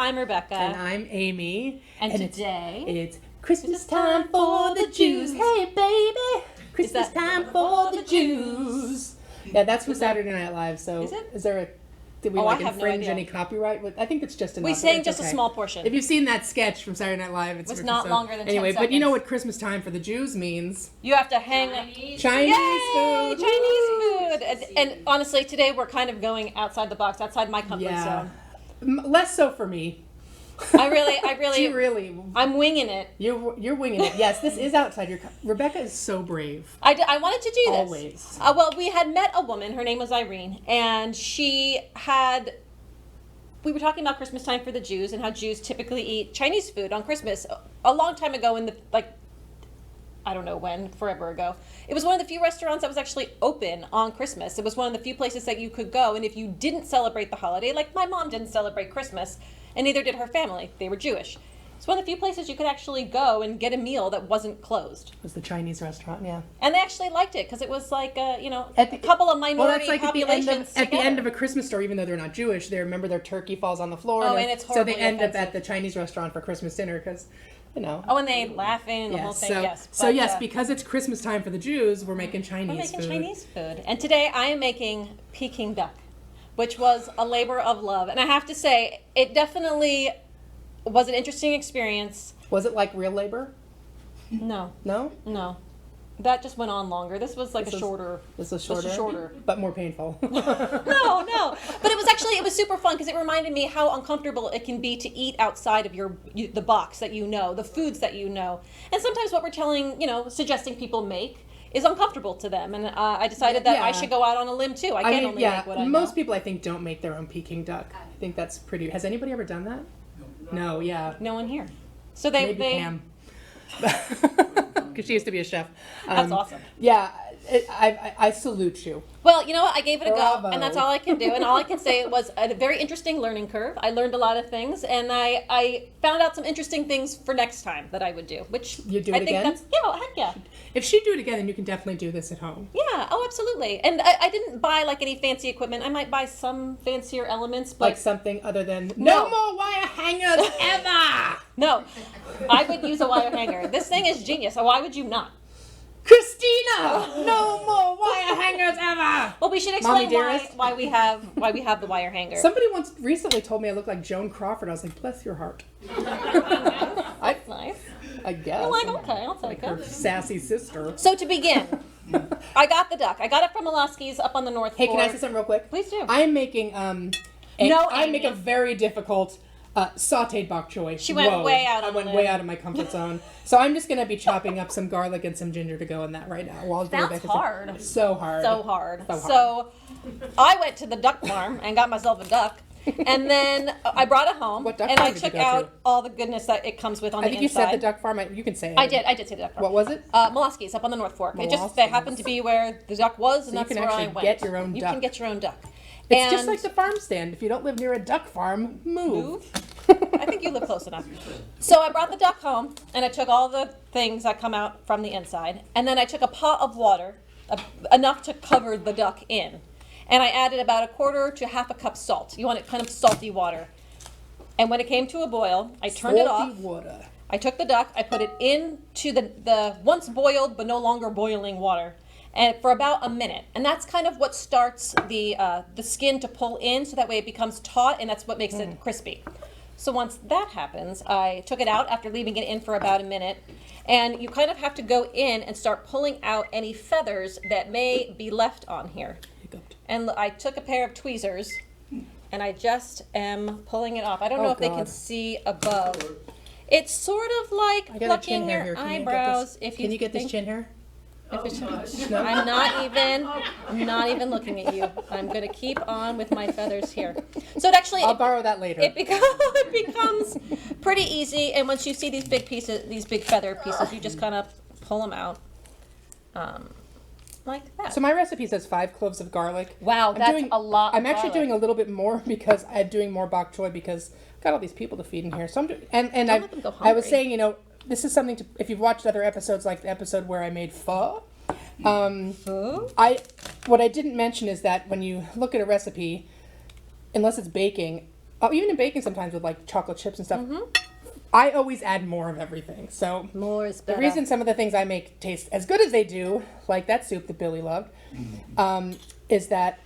I'm Rebecca. And I'm Amy. And today... It's Christmas time for the Jews. Hey, baby! Christmas time for the Jews. Yeah, that's from Saturday Night Live, so... Is it? Is there a... Did we infringe any copyright? I think it's just enough. We sang just a small portion. If you've seen that sketch from Saturday Night Live, it's not longer than 10 anyway, seconds. But you know what Christmas time for the Jews means? You have to hang... Chinese Yay! food! Chinese food! And honestly, today we're kind of going outside the box, outside my comfort zone. Less so for me. I really... I'm winging it. You're winging it. Yes, this is outside your... Rebecca is so brave. I wanted to do this. Always. Well, we had met a woman. Her name was Irene. And she had... We were talking about Christmas time for the Jews and how Jews typically eat Chinese food on Christmas. A long time ago in the... I don't know when, forever ago. It was one of the few restaurants that was actually open on Christmas. It was one of the few places that you could go. And if you didn't celebrate the holiday, like my mom didn't celebrate Christmas... And neither did her family. They were Jewish. It's one of the few places you could actually go and get a meal that wasn't closed. It was the Chinese restaurant, yeah. And they actually liked it because it was like, a couple of minority populations at the end of a Christmas store, even though they're not Jewish, they remember their turkey falls on the floor. Oh, and it's horribly So they end offensive. up at the Chinese restaurant for Christmas dinner because, Oh, and they laughing and the whole thing, yes. So yes, because it's Christmas time for the Jews, we're making Chinese food. Chinese food. And today I am making Peking duck, which was a labor of love. And I have to say, it definitely... was an interesting experience. Was it like real labor? No. No? No. That just went on longer. This was shorter. This was shorter? Shorter. But more painful. No. But it was super fun because it reminded me how uncomfortable it can be to eat outside of the box that you know, the foods that you know. And sometimes what we're suggesting people make is uncomfortable to them. And I decided that I should go out on a limb too. I can't only make what I know. Most people I think don't make their own Peking duck. I think that's pretty... Has anybody ever done that? No, yeah. No one here. So Maybe Pam. Because she used to be a chef. That's awesome. Yeah, I salute you. Well, you know what? I gave it a Bravo. go, and that's all I can do. And all I can say was a very interesting learning curve. I learned a lot of things, and I found out some interesting things for next time that I would do. Which you do I it think again? Heck yeah. If she do it again, then you can definitely do this at home. Yeah. Oh, absolutely. And I didn't buy any fancy equipment. I might buy some fancier elements, but like something other than no more wire hangers ever. No, I would use a wire hanger. This thing is genius. So why would you not? Christina, no more wire hangers ever. Well, we should explain why we have the wire hanger. Somebody once recently told me I look like Joan Crawford. I was like, bless your heart. That's nice. I guess. You're like, okay, I'll take like her sassy sister. So to begin, I got the duck. I got it from Molaski's up on the north Hey, floor. can I say something real quick? Please do. I'm making I make a very difficult sauteed bok choy. She went way out. I went way out of my comfort zone. So I'm just gonna be chopping up some garlic and some ginger to go in that right now. While That's hard. So hard. So hard. So I went to the duck farm and got myself a duck. And then I brought it home, and I took out all the goodness that it comes with on the inside. I think you said the duck farm. You can say it. I did say the duck farm. What was it? Molaski's up on the North Fork. It just happened to be where the duck was, and that's where I went. You can get your own duck. You can get your own duck. It's just like the farm stand. If you don't live near a duck farm, move. I think you live close enough. So I brought the duck home, and I took all the things that come out from the inside, and then I took a pot of water, enough to cover the duck in. And I added about a quarter to half a cup salt. You want it kind of salty water. And when it came to a boil, I turned it off. Water. I took the duck, I put it into the once boiled but no longer boiling water, and for about a minute. And that's kind of what starts the skin to pull in, so that way it becomes taut, and that's what makes it crispy. So once that happens, I took it out after leaving it in for about a minute. And you kind of have to go in and start pulling out any feathers that may be left on here. And I took a pair of tweezers, and I just am pulling it off. I don't know if they can see above. It's sort of like plucking your eyebrows. Can you get this chin hair? I'm not even looking at you. I'm going to keep on with my feathers here. So I'll borrow that later. It becomes pretty easy, and once you see these big pieces, these big feather pieces, you just kind of pull them out. Like that. So my recipe says 5 cloves of garlic. Wow, that's a lot. I'm actually doing a little bit more because I'm doing more bok choy because I've got all these people to feed in here. So I'm doing, and I was saying, this is something to, if you've watched other episodes, like the episode where I made pho. What I didn't mention is that when you look at a recipe, unless it's baking, Oh, even in baking sometimes with like chocolate chips and stuff. I always add more of everything. So More is better. the reason some of the things I make taste as good as they do, like that soup that Billy loved, is that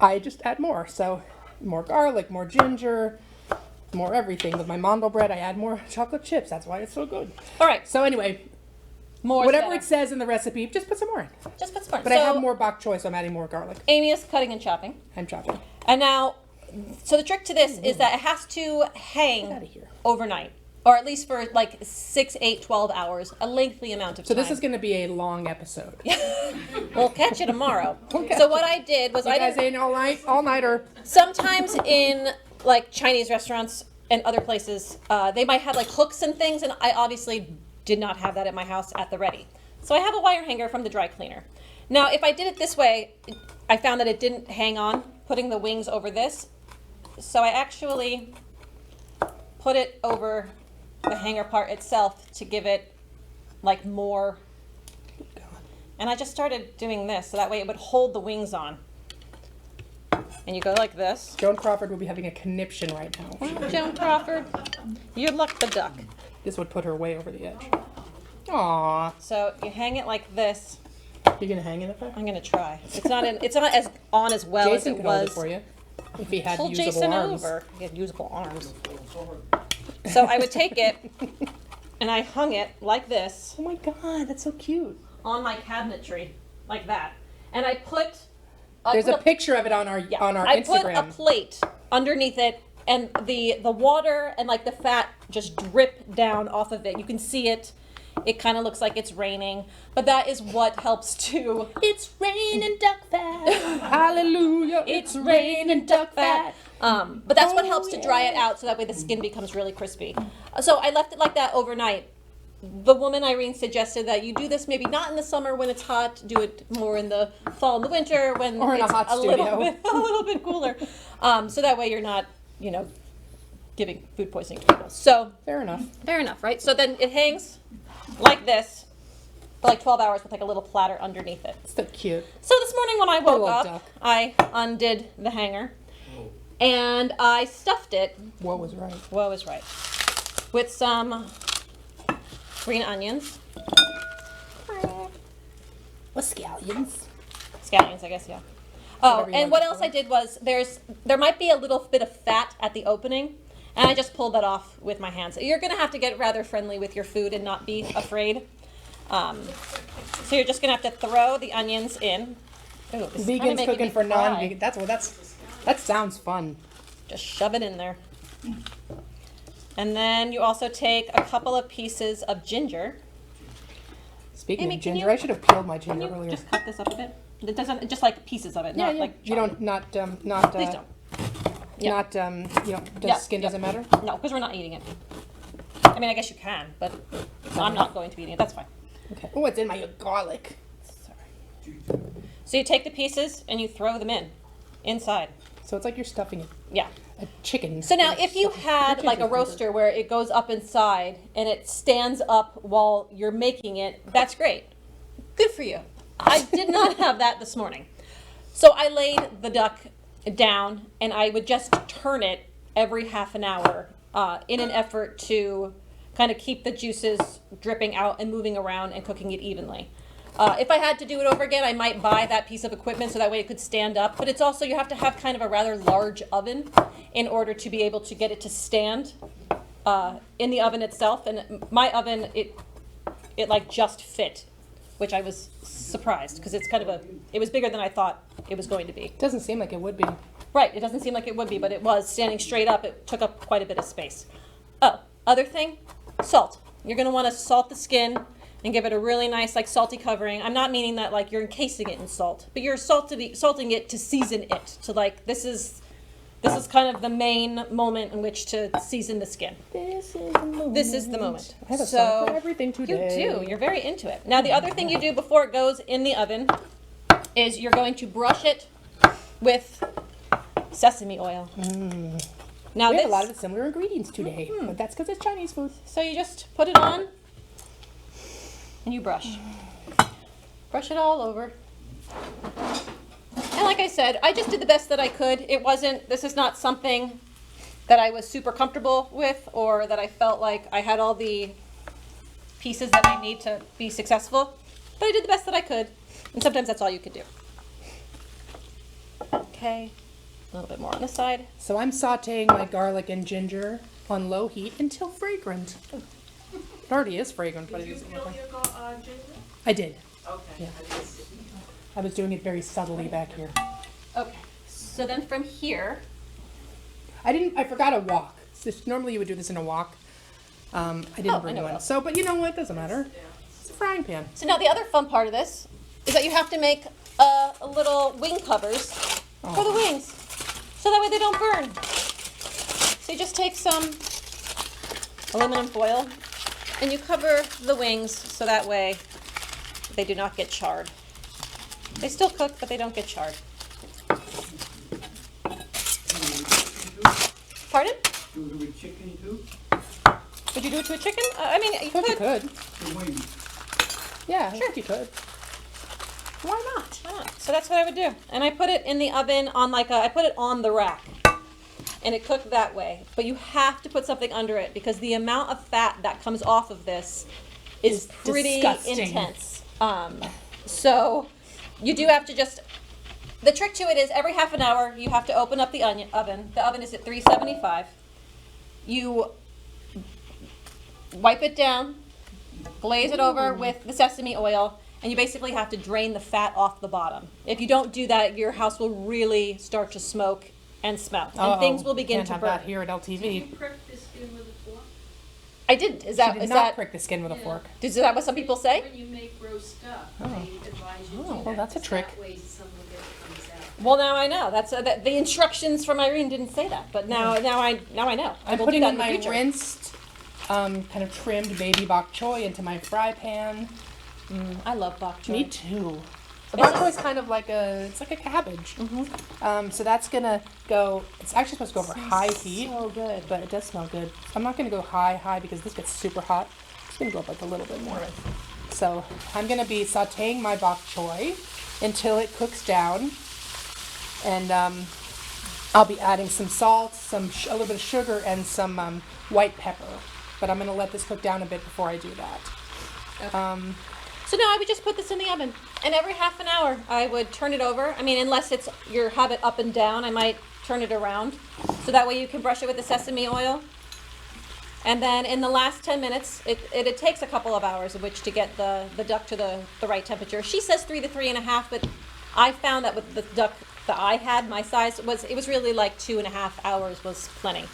I just add more. So more garlic, more ginger, more everything. With my mandel bread, I add more chocolate chips. That's why it's so good. All right. So anyway, More whatever it says in the recipe, just put some more in. Just put some more. But I have more bok choy, so I'm adding more garlic. Amy is cutting and chopping. I'm chopping. And now, so the trick to this is that it has to Get hang out of here. overnight. Or at least for like 6, 8, 12 hours. A lengthy amount of So time. this is going to be a long episode. We'll catch you tomorrow. Okay. So what I did was You guys ain't all nighter. sometimes in like Chinese restaurants and other places, they might have like hooks and things, and I obviously did not have that at my house at the ready. So I have a wire hanger from the dry cleaner. Now, if I did it this way, I found that it didn't hang on, putting the wings over this. So I actually put it over the hanger part itself to give it like more. And I just started doing this, so that way it would hold the wings on. And you go like this. Joan Crawford will be having a conniption right now. Joan Crawford, you luck the duck. This would put her way over the edge. Aww. So you hang it like this. You're gonna hang it up there? I'm gonna try. It's not as on as well Jason as it could hold it was. for you if he had Pull usable Jason arms. over. He had usable arms. So I would take it and I hung it like this Oh my god, that's so cute. on my cabinetry, like that. And I put. There's a picture of it on our I put a Instagram. plate underneath it, and the water and like the fat just drip down off of it. You can see it. It kind of looks like it's raining, but that is what helps to. It's raining duck fat. Hallelujah. It's raining duck fat. But that's what helps to dry it out, so that way the skin becomes really crispy. So I left it like that overnight. The woman Irene suggested that you do this maybe not in the summer when it's hot. Do it more in the fall and the winter when Or in a it's hot a studio. little bit cooler. So that way you're not, giving food poisoning to people. So Fair enough. fair enough, right? So then it hangs like this for like 12 hours with like a little platter underneath it. It's so cute. So this morning when I woke little up, duck. I undid the hanger and I stuffed it. What was right? Woe is right. With some green onions. What scallions? Scallions, I guess, yeah. Oh, Whatever you and like what to else call I did was there might be a little bit of fat at the opening, and I just pulled that off with my hands. You're gonna have to get rather friendly with your food and not be afraid. So you're just gonna have to throw the onions in. Ooh, this is kinda Vegans making cooking me for cry. non-vegan. That sounds fun. Just shove it in there. And then you also take a couple of pieces of ginger. Speaking Amy, of can ginger, you- I should have peeled my Can ginger you earlier. just cut this up a bit? It doesn't, just like pieces of it, not like you chopped. don't Please don't. Yeah. not you know, the Yeah, skin yeah. doesn't matter. No, because we're not eating it. I mean, I guess you can, but I'm not going to be eating it. That's fine. Okay. Oh, it's in my garlic. Sorry. So you take the pieces and you throw them inside. So it's like you're stuffing Yeah. a chicken. So now, if you Stuffing- had your like a chicken's roaster where it goes up inside and it stands up while you're making it, that's great. Good for you. I did not have that this morning. So I laid the duck down and I would just turn it every half an hour in an effort to kind of keep the juices dripping out and moving around and cooking it evenly. If I had to do it over again, I might buy that piece of equipment so that way it could stand up. But it's also, you have to have kind of a rather large oven in order to be able to get it to stand in the oven itself. And my oven, it like just fit, which I was surprised because it's kind of it was bigger than I thought it was going to be. Doesn't seem like it would be. Right, it doesn't seem like it would be, but it was. Standing straight up, it took up quite a bit of space. Oh, other thing, salt. You're going to want to salt the skin and give it a really nice, like, salty covering. I'm not meaning that, like, you're encasing it in salt, but you're salting it to season it. To, like, this is kind of the main moment in which to season the skin. This is the moment. This is the moment. I have a song for everything You today. do. You're very into it. Now, the other thing you do before it goes in the oven is you're going to brush it with sesame oil. Now We this, have a lot of similar ingredients today, but that's because it's Chinese food. so you just put it on and you brush. Brush it all over. And like I said, I just did the best that I could. This is not something that I was super comfortable with, or that I felt like I had all the pieces that I need to be successful. But I did the best that I could, and sometimes that's all you could do. Okay, a little bit more on this side. So I'm sauteing my garlic and ginger on low heat until fragrant. It already is fragrant, but it Did you isn't. peel your ginger? I did. Okay. Yeah. I didn't see. I was doing it very subtly back here. Okay, so then from here, I forgot a wok. Normally you would do this in a wok. I didn't bring know one. what. So, but you know what? It doesn't matter. It's a frying pan. so now the other fun part of this is that you have to make little wing covers for the wings, so that way they don't burn. So you just take some aluminum foil and you cover the wings so that way they do not get charred. They still cook, but they don't get charred. Pardon? Do it with chicken too? Would you do it to a chicken? I mean, you I think you could. could. The wings. Yeah, I think you could. Why not? Why not? So that's what I would do. And I put it in the oven on I put it on the rack. And it cooked that way. But you have to put something under it because the amount of fat that comes off of this is pretty disgusting. intense. So you do have to the trick to it is every half an hour you have to open up the oven. The oven is at 375. You wipe it down, glaze it over with the sesame oil, and you basically have to drain the fat off the bottom. If you don't do that, your house will really start to smoke and smell, and things will begin Can't to have burn. that here at Did LTV. you prick the skin with a fork? I didn't. Is She that did is not that prick the skin with a Yeah. fork. is that what some people say? When you make roast duck, they advise you to do Oh, well, that, that's a 'cause trick. That way some of it comes out. Well, now I know. That's the instructions from Irene didn't say that, but now I know. I I'm will do putting that in in the my future. rinsed, kind of trimmed baby bok choy into my fry pan. I love bok choy. Me too. The It's bok choy is just- kind of like it's like a cabbage. So that's gonna go. It's actually supposed to go over high heat, So good. but it does smell good. I'm not gonna go high because this gets super hot. It's gonna go up like a little bit more. So I'm gonna be sautéing my bok choy until it cooks down, and I'll be adding some salt, a little bit of sugar, and some white pepper. But I'm gonna let this cook down a bit before I do that. So now I would just put this in the oven, and every half an hour I would turn it over. I mean, unless it's you have it up and down, I might turn it around, so that way you can brush it with the sesame oil. And then in the last 10 minutes, it takes a couple of hours of which to get the duck to the right temperature. She says 3 to 3.5, but I found that with the duck that I had, my size it was really like 2.5 hours was plenty.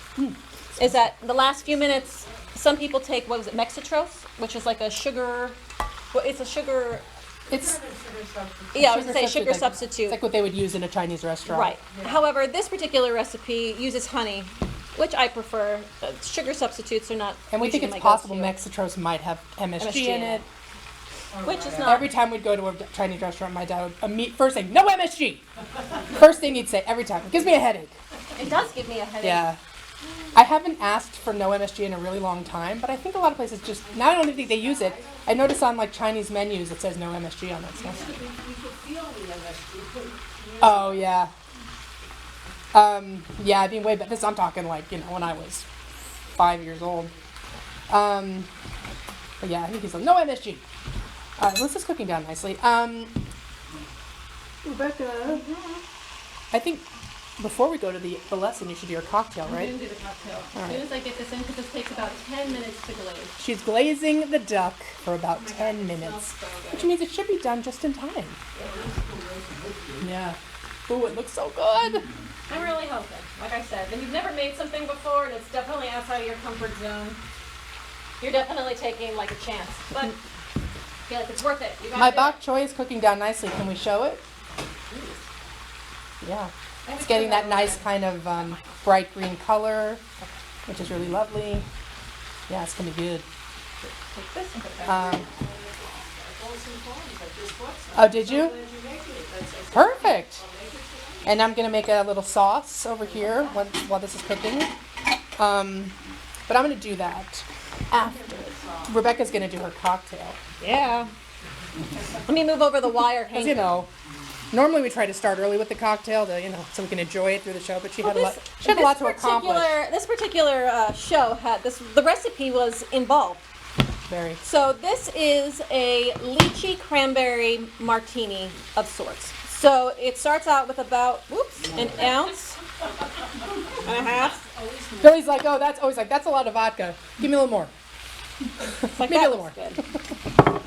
Is that the last few minutes? Some people take Mexitrose, which is like a sugar. Well, it's a sugar. It's Yeah, I was gonna say sugar like- substitute. It's like what they would use in a Chinese restaurant. Right. However, this particular recipe uses honey, which I prefer. Sugar substitutes are not. And we think usually it's my possible go-to. Mexitrose might have MSG in it. Which is not. Every time we'd go to a Chinese restaurant, my dad would first thing, no MSG. First thing he'd say every time, it gives me a headache. It does give me a headache. Yeah. I haven't asked for no MSG in a really long time, but I think a lot of places just, now I don't even think they use it. I notice on like Chinese menus it says no MSG on it. So. You could feel the MSG. Oh, yeah. Yeah, I mean, way back, I'm talking like, when I was 5 years old. But yeah, I think he's like, no MSG. All right, this is cooking down nicely. Rebecca, I think before we go to the lesson, you should do your cocktail, I'm right? gonna do the cocktail. All As soon right. as I get this in, because this takes about 10 minutes to glaze. She's glazing the duck for about 10 minutes, which means it should be done just in time. Yeah. Ooh, it looks so good. I'm really hoping. Like I said, when you've never made something before and it's definitely outside of your comfort zone, you're definitely taking like a chance. But I feel like it's worth it. You gotta My do bok choy is cooking down nicely. Can we show it? Yeah. it. It's getting that nice kind of bright green color, which is really lovely. Yeah, it's gonna be good. Take this and put it back. Oh, did you? Perfect. And I'm gonna make a little sauce over here while this is cooking. But I'm gonna do that after. Rebecca's gonna do her cocktail. Yeah. Let me move over the wire Cause you hanger. know, Normally we try to start early with the cocktail to, so we can enjoy it through the show, but she had a lot to accomplish. This particular show had the recipe was involved. Very. So this is a lychee cranberry martini of sorts. So it starts out with about, an ounce and a half. Billy's like, oh, that's always like, that's a lot of vodka. Give me a little more. Like Maybe a that little was more. good.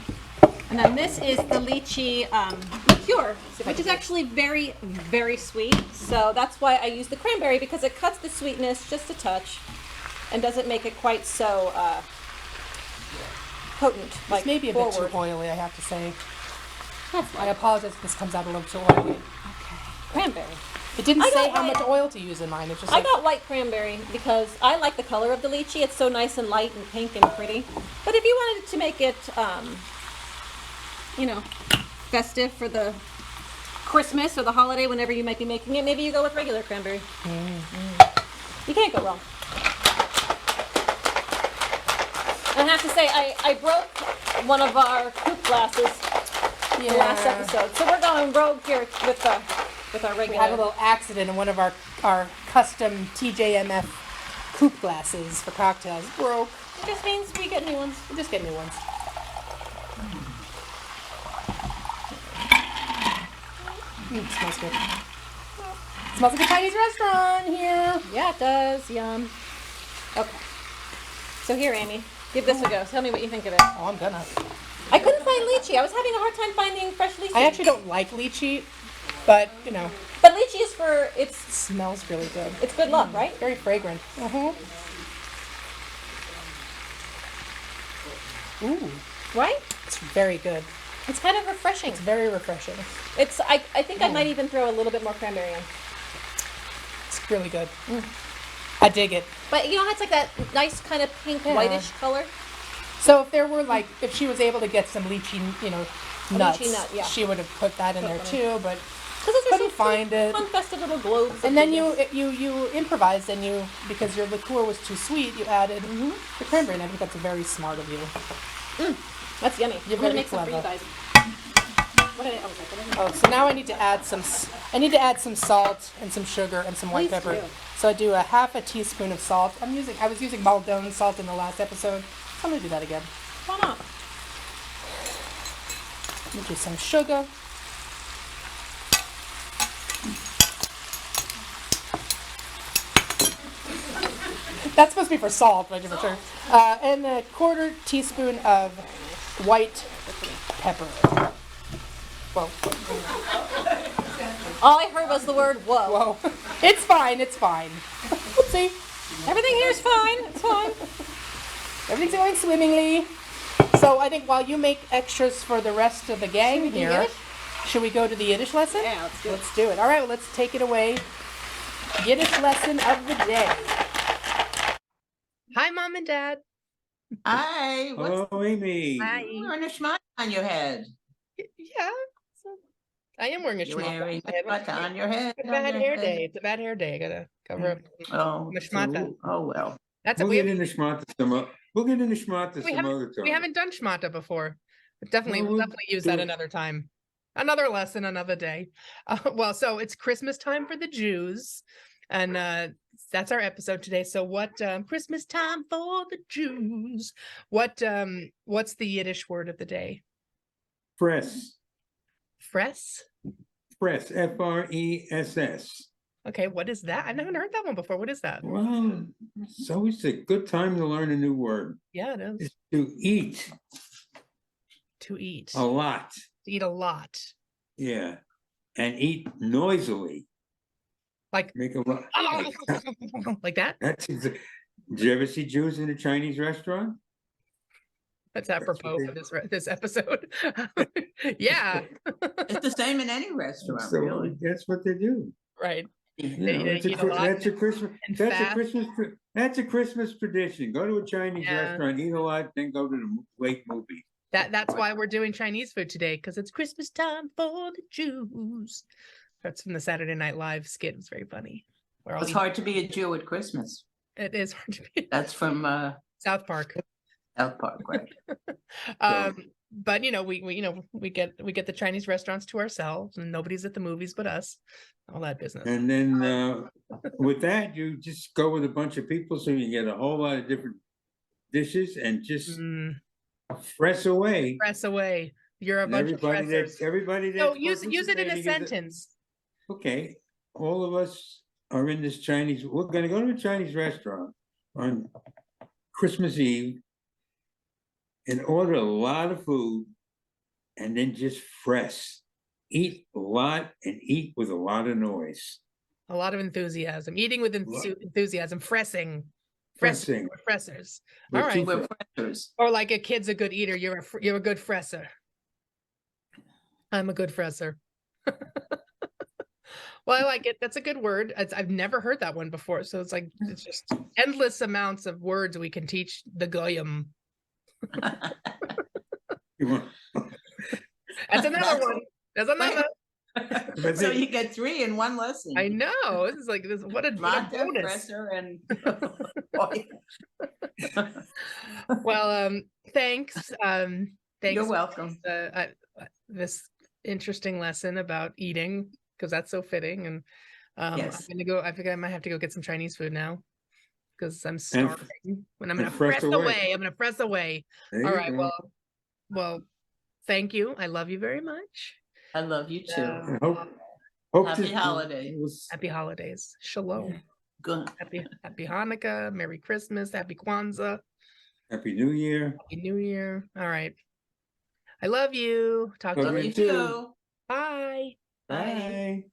And then this is the lychee liqueur, which is actually very, very sweet. So that's why I use the cranberry, because it cuts the sweetness just a touch and doesn't make it quite so potent. This may be a bit too oily, I have to say. I apologize if this comes out a little too oily. Okay. Cranberry. It didn't say how much oil to use in mine. It's just I got white cranberry because I like the color of the lychee. It's so nice and light and pink and pretty. But if you wanted to make it, festive for the Christmas or the holiday, whenever you might be making it, maybe you go with regular cranberry. You can't go wrong. And I have to say, I broke one of our coupe glasses the last episode, so we're going rogue here with our regular. We had a little accident in one of our custom TJMF coupe glasses for cocktails. Broke. It just means we get new ones. We just get new ones. Smells good. Smells like a Chinese restaurant here. Yeah, it does. Yum. Okay. So here, Amy, give this a go. Tell me what you think of it. Oh, I'm gonna. I couldn't find lychee. I was having a hard time finding fresh lychee. I actually don't like lychee, but But lychee is it smells really good. It's good luck, right? Very fragrant. Ooh, Right? it's very good. It's kind of refreshing. It's very refreshing. I think I might even throw a little bit more cranberry in. It's really good. I dig it. But it's like that nice kind of pink whitish color. So if she was able to get some lychee, nuts, lychee nut, yeah. she would have put that in there too, but Because those are couldn't find it. fun festive little globes. And then you improvised, and because your liqueur was too sweet, you added the cranberry, and I think that's very smart of you. That's yummy. You're I'm gonna very make some for you clever. guys. What did I? Oh, so now I need to add some salt and some sugar and some white Please pepper. do. So I do a half a teaspoon of salt. I was using Maldon salt in the last episode. So I'm gonna do that again. Why not? I'm gonna do some sugar. That's supposed to be for salt, but for sure. And a quarter teaspoon of white pepper. Whoa. All I heard was the word whoa. Whoa. It's fine. Oopsie. Everything here is fine. It's fine. Everything's going swimmingly. So I think while you make extras for the rest of the gang do here, Yiddish? should we go to the Yiddish lesson? Yeah, let's do it. Let's do it. All right, well, let's take it away. Yiddish lesson of the day. Hi, Mom and Dad. Hi, what's Oh, Amy. wearing a schmuck on your head? Yeah. I am wearing a You're schmuck. wearing I a have schmuck on your head. It's a bad hair day. It's a bad hair day. I gotta cover up. Oh, The schmata. oh well. That's We'll we get into schmata some. We'll get into schmata some other time. we haven't done schmata before. But definitely, Well, we'll we'll definitely use do that it. another time. Another lesson, another day. So it's Christmas time for the Jews, and that's our episode today. So what Christmas time for the Jews? What's the Yiddish word of the day? Fress. Fress? Fress. Fress. Okay, what is that? I never heard that one before. What is that? Well, it's always a good time to learn a new word. Yeah, it is. It's to eat To eat. a lot. To eat a lot. Yeah. And eat noisily. Like Make a lot. like that? Did you ever see Jews in a Chinese restaurant? That's apropos for this episode. Yeah. It's the same in any restaurant, So really. that's what they do. Right. You They know, eat a lot that's a Christmas. and That's fast. a Christmas. That's a Christmas tradition. Go to a Chinese Yeah. restaurant, eat a lot, then go to the late movie. That's why we're doing Chinese food today, because it's Christmas time for the Jews. That's from the Saturday Night Live skit. It's very funny. Where all It's hard to be a Jew at Christmas. it is hard to be. That's from South Park. South Park, right? But we get the Chinese restaurants to ourselves, and nobody's at the movies but us. All that business. And then with that, you just go with a bunch of people, so you get a whole lot of different dishes and just press away. Press away. You're a And bunch of pressers. everybody that So use it in a sentence. Okay, all of us are in this Chinese. We're going to go to a Chinese restaurant on Christmas Eve and order a lot of food, and then just eat a lot and eat with a lot of noise. A lot of enthusiasm. Eating with enthusiasm. Fressing. Fressing. Fressers. We're All right. We're freshers. Or like a kid's a good eater. You're a good fresser. I'm a good fresser. Well, I like it. That's a good word. I've never heard that one before. So it's just endless amounts of words we can teach the goyim. You want- That's another one. There's another. But So then- you get 3 in one lesson. I know. This is like this. What a Vodka, bonus. fresher, and Well, thanks. Thanks. You're welcome. This interesting lesson about eating, because that's so fitting. And Yes. I'm gonna go. I think I might have to go get some Chinese food now because I'm starving. When I'm gonna and press press away. away. I'm gonna press away. There All you right. go. Well. Thank you. I love you very much. I love you too. And hope Happy this holiday. was- Happy holidays. Shalom. Good. Happy Hanukkah. Merry Christmas. Happy Kwanzaa. Happy New Year. Happy New Year. All right. I love you. Talk to Love you. Love you you too. too. Bye. Bye.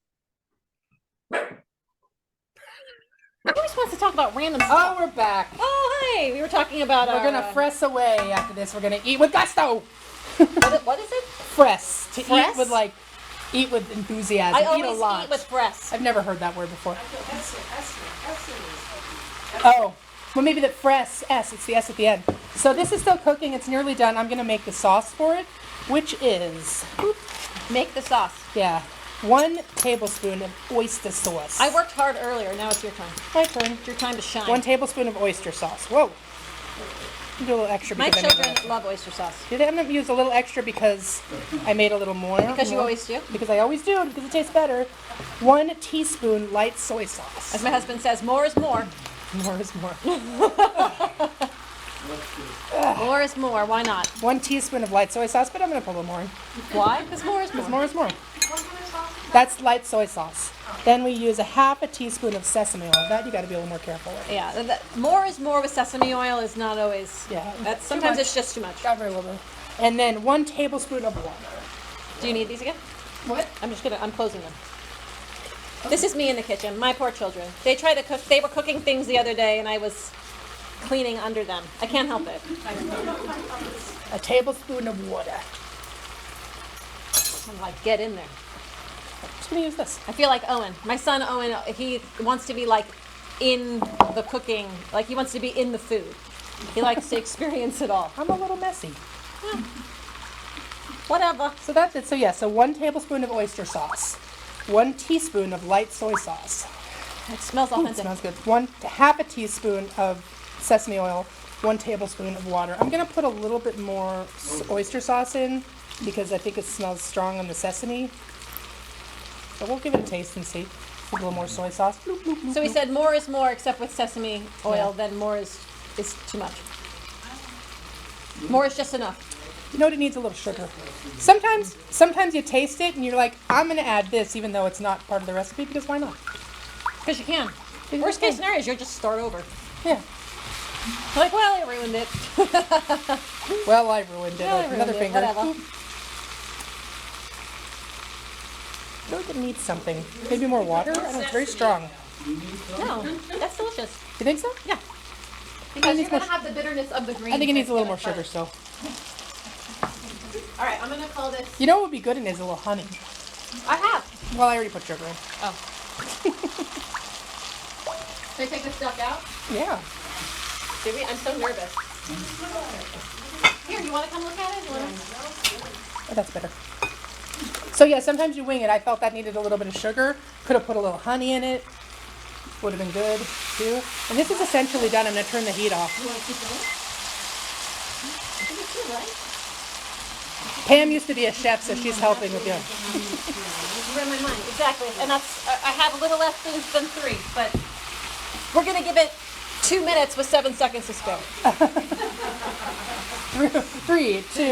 We're supposed to talk about random Oh, stuff. we're back. Oh, hi. We were talking about We're our, gonna fress away after this. We're gonna eat with gusto. what is it? Fress. To Fress? eat with eat with enthusiasm. I eat always a lot. eat with breasts. I've never heard that word before. Essen is. Oh, well, maybe the fress S. It's the S at the end. So this is still cooking. It's nearly done. I'm gonna make the sauce for it, which is Make the sauce. 1 tablespoon of oyster sauce. I worked hard earlier. Now it's your time. My turn. It's your time to shine. 1 tablespoon of oyster sauce. Whoa. Do a little extra. My because I made children love oyster sauce. I'm gonna use a little extra because I made a little more. Because you always do. Because I always do, because it tastes better. 1 teaspoon light soy sauce. As my husband says, more is more. More is more. More is more. Why not? 1 teaspoon of light soy sauce, but I'm gonna put a little more in. Why? Because more is more. More is more. That's light soy sauce. Then we use a 1/2 teaspoon of sesame oil. That you got to be a little more careful with. Yeah, more is more with sesame oil is not always. Yeah. That's Too sometimes much. it's just too much. Cover a little bit. And then 1 tablespoon of water. Do you need these again? What? I'm closing them. This is me in the kitchen. My poor children. They tried to cook. They were cooking things the other day, and I was cleaning under them. I can't help it. A tablespoon of water. I'm like, get in there. I'm just gonna use this. I feel like Owen. My son Owen, he wants to be like in the cooking, like he wants to be in the food. He likes to experience it all. I'm a little messy. Whatever. So that's it. So 1 tablespoon of oyster sauce. 1 teaspoon of light soy sauce. It smells It authentic. smells good. 1/2 teaspoon of sesame oil. 1 tablespoon of water. I'm gonna put a little bit more oyster sauce in because I think it smells strong on the sesame. So we'll give it a taste and see. A little more soy sauce. Bloop, bloop, bloop, So he bloop. said more is more, except with sesame oil. Yeah. Then more is too much. More is just enough. You know what? It needs a little sugar. Sometimes you taste it and you're like, I'm gonna add this even though it's not part of the recipe because why not? Because you can. You Worst case can. scenario is you'll just start over. Yeah. Like, well, I ruined it. Well, I ruined it. Well, I ruined Another it, finger. whatever. Boop. I feel like it needs something. Maybe more water? I don't know, it's very strong. No, that's delicious. You think so? Yeah. Because needs you're going to more have the bitterness of the green. I think it needs a little more that's gonna sugar start. still. All right, I'm going to call this. You know what would be good in is a little honey. I have. Well, I already put sugar in. Oh. Can I take this duck out? Yeah. Baby, I'm so nervous. Here, you want to come look at it? Oh, that's better. So yeah, sometimes you wing it. I felt that needed a little bit of sugar. Could have put a little honey in it. Would have been good too. And this is essentially done. I'm going to turn the heat off. You want to keep going? I think it's good, right? Pam used to be a chef, so she's helping with you. Read my mind, exactly. And that's, I have a little less than 3, but we're gonna give it 2 minutes with 7 seconds to spare. 3, 2.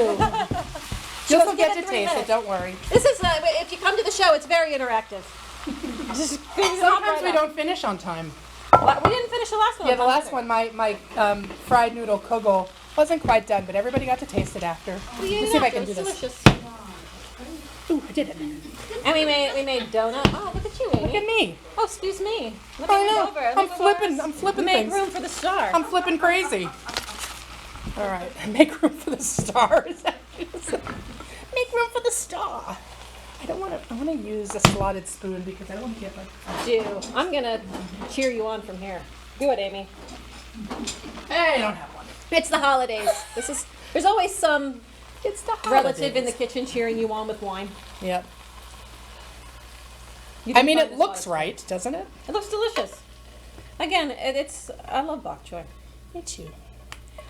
You'll still get to taste it, don't worry. This is, if you come to the show, it's very interactive. Just Sometimes we don't finish on time. We didn't finish the last one. Yeah, the last one, my fried noodle kugel wasn't quite done, but everybody got to taste it after. We ate Let's it see if I after. can do It's this. delicious. Ooh, I did it. And we made donut. Oh, look at you, Amy. Look at me. Oh, excuse me. Let I me know. move over. Let me I'm move flipping. over. I'm flipping Make things. room for the star. I'm flipping crazy. All right, make room for the stars. Make room for the star. I don't want to. I want to use a slotted spoon because I don't want to get like. I'm gonna cheer you on from here. Do it, Amy. Hey, I don't have one. It's the holidays. There's always some It's the relative in the holidays. kitchen cheering you on with wine. Yep. You I can mean, find it this looks lot of- right, doesn't it? It looks delicious. Again, I love bok choy. Me too.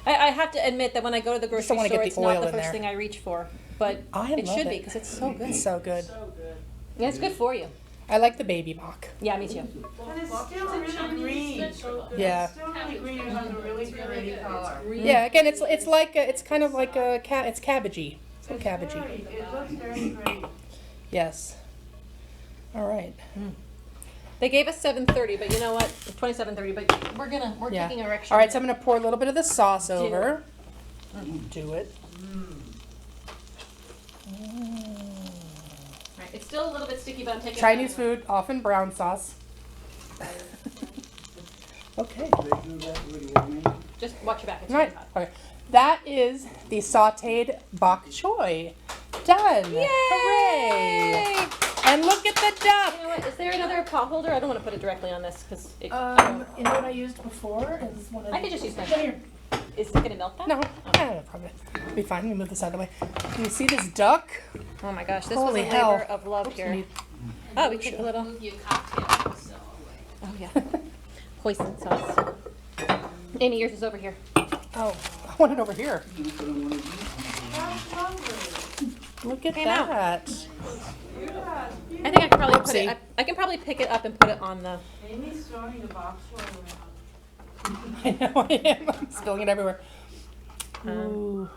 I have to admit that when I go to the grocery don't wanna store, get it's the not oil the in first there. thing I reach for, but I it love should it. be because it's so good. It's so good. Yeah, it's good for you. I like the baby bok. Yeah, me too. And it's still really green. Yeah. It's still really green, it has a really pretty color. Yeah. Again, it's like it's kind of like a it's cabbagey. So cabbagey. It looks very great. Yes. All right. They gave us 7:30, but you know what? It's 27:30, but we're Yeah. taking our extra. All right. So I'm gonna pour a little bit of the sauce over. Do it. Right, it's still a little bit sticky, but I'm taking Chinese it food, often brown sauce. Okay. Just watch your back. It's Right. really hot. Okay. That is the sautéed bok choy. Done. Yay! Hooray! And look at the duck. You know what? Is there another pot holder? I don't want to put it directly on this because You know what I used before is one of I could just use my. Come here. Is it gonna melt that? No, no, probably. Be fine. Let me move this out of the way. Can you see this duck? Oh my gosh, this Holy was a hell. labor of love Oops, here. need- Oh, we took a little. Oh yeah. Hoisin sauce. Amy, yours is over here. Oh, I want it over here. Look at Came out. that. I think I can probably put Whoopsie. it. I can probably pick it up and put it on the. Amy's throwing the box around. I know I am. I'm spilling it everywhere. Ooh.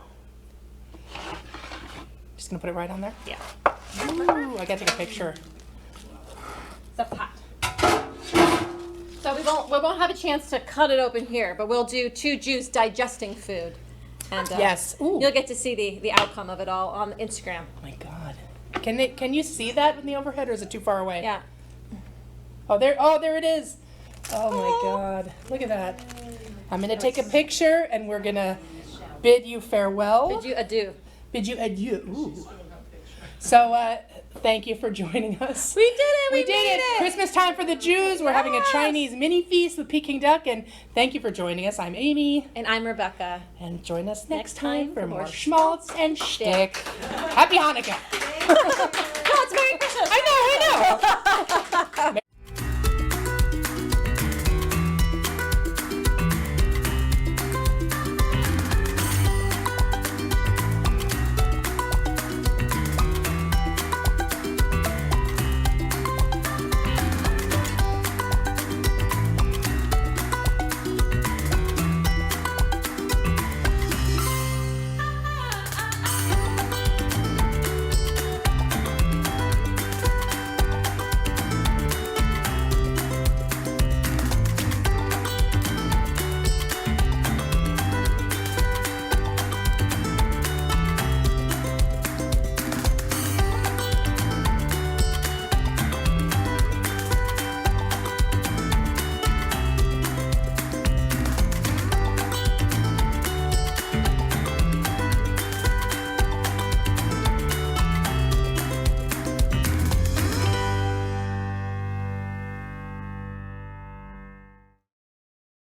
Just gonna put it right on there. Yeah. Ooh, I gotta take a picture. The pot. So we won't have a chance to cut it open here, but we'll do 2 Jews digesting food, and Yes. Ooh. you'll get to see the outcome of it all on Instagram. Oh my God. Can you see that in the overhead, or is it too far away? Yeah. Oh there it is. Oh my God. Look at that. I'm gonna take a picture, and we're gonna bid you farewell. Bid you adieu. Bid you adieu. Ooh. So thank you for joining us. We did it. We did it. Christmas time for the Jews. We're having a Chinese mini feast with Peking duck, and thank you for joining us. I'm Amy, And I'm Rebecca. and join us next Next time time for for more more schmaltz and shtick. Happy Hanukkah. No, it's Merry Christmas. I know.